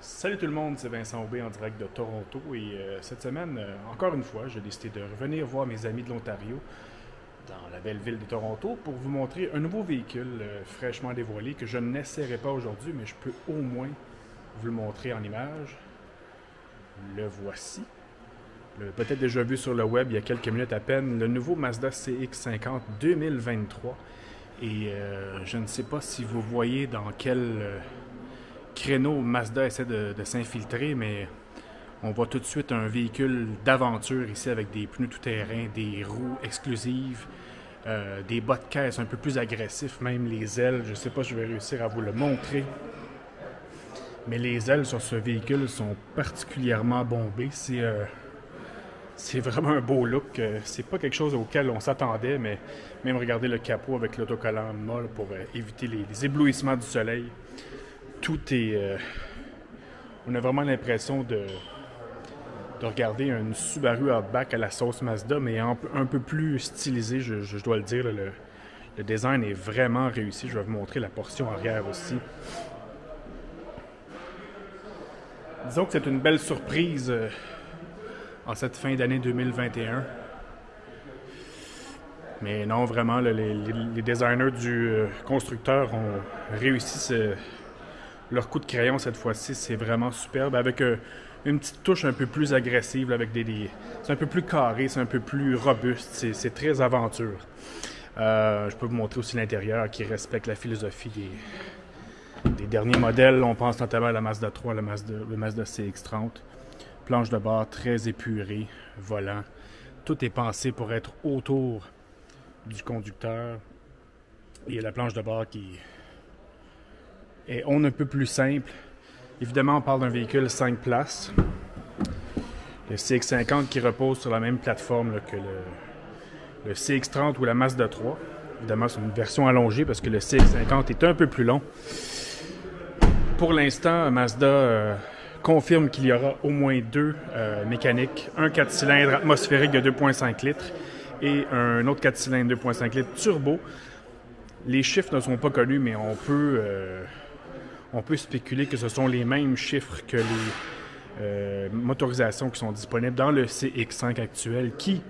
Salut tout le monde, c'est Vincent Aubé en direct de Toronto et cette semaine, encore une fois, j'ai décidé de revenir voir mes amis de l'Ontario dans la belle ville de Toronto pour vous montrer un nouveau véhicule fraîchement dévoilé que je n'essaierai pas aujourd'hui, mais je peux au moins vous le montrer en image. Le voici. Peut-être déjà vu sur le web il y a quelques minutes à peine, le nouveau Mazda CX-50 2023. Et je ne sais pas si vous voyez dans quel créneau Mazda essaie de s'infiltrer, mais on voit tout de suite un véhicule d'aventure ici avec des pneus tout-terrain, des roues exclusives, des bas de caisse un peu plus agressifs, même les ailes. Je ne sais pas si je vais réussir à vous le montrer, mais les ailes sur ce véhicule sont particulièrement bombées. C'est vraiment un beau look. C'est pas quelque chose auquel on s'attendait, mais même regarder le capot avec l'autocollant molle pour éviter les éblouissements du soleil. Tout est... on a vraiment l'impression de regarder une Subaru Outback à la sauce Mazda, mais un peu plus stylisé, je dois le dire. Le design est vraiment réussi. Je vais vous montrer la portion arrière aussi. Disons que c'est une belle surprise en cette fin d'année 2021. Mais non, vraiment, les designers du constructeur ont réussi leur coup de crayon cette fois-ci. C'est vraiment superbe, avec une petite touche un peu plus agressive, avec c'est un peu plus carré, c'est un peu plus robuste, c'est très aventure. Je peux vous montrer aussi l'intérieur qui respecte la philosophie des derniers modèles. On pense notamment à la Mazda 3, le Mazda CX-30. Planche de bord très épurée, volant. Tout est pensé pour être autour du conducteur. Et la planche de bord qui est on ne peut plus simple. Évidemment, on parle d'un véhicule 5 places. Le CX-50 qui repose sur la même plateforme là, que le CX-30 ou la Mazda 3. Évidemment, c'est une version allongée parce que le CX-50 est un peu plus long. Pour l'instant, Mazda confirme qu'il y aura au moins deux mécaniques. Un 4 cylindres atmosphérique de 2,5 litres et un autre 4 cylindres 2,5 litres turbo. Les chiffres ne sont pas connus, mais on peut spéculer que ce sont les mêmes chiffres que les motorisations qui sont disponibles dans le CX-5 actuel, qui,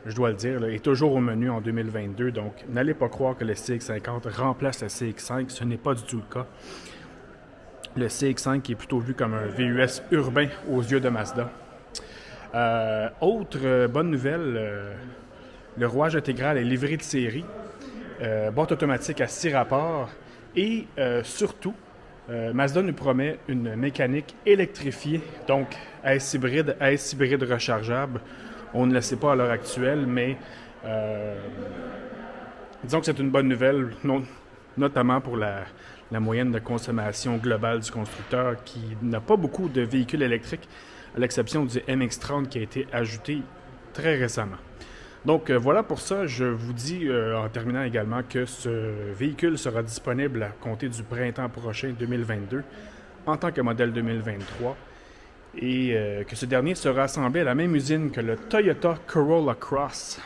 je dois le dire, là, est toujours au menu en 2022. Donc, n'allez pas croire que le CX-50 remplace le CX-5. Ce n'est pas du tout le cas. Le CX-5 est plutôt vu comme un VUS urbain aux yeux de Mazda. Autre bonne nouvelle, le rouage intégral est livré de série, boîte automatique à 6 rapports et surtout, Mazda nous promet une mécanique électrifiée, donc AS hybride rechargeable. On ne le sait pas à l'heure actuelle, mais disons que c'est une bonne nouvelle, notamment pour la moyenne de consommation globale du constructeur qui n'a pas beaucoup de véhicules électriques, à l'exception du MX-30 qui a été ajouté très récemment. Donc voilà pour ça, je vous dis en terminant également que ce véhicule sera disponible à compter du printemps prochain 2022 en tant que modèle 2023 et que ce dernier sera assemblé à la même usine que le Toyota Corolla Cross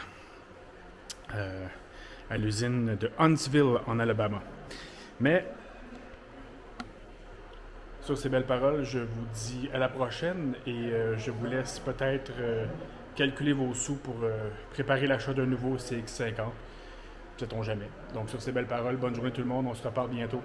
à l'usine de Huntsville en Alabama. Mais sur ces belles paroles, je vous dis à la prochaine et je vous laisse peut-être calculer vos sous pour préparer l'achat d'un nouveau CX-50. Sait-on jamais. Donc sur ces belles paroles, bonne journée tout le monde, on se reparle bientôt.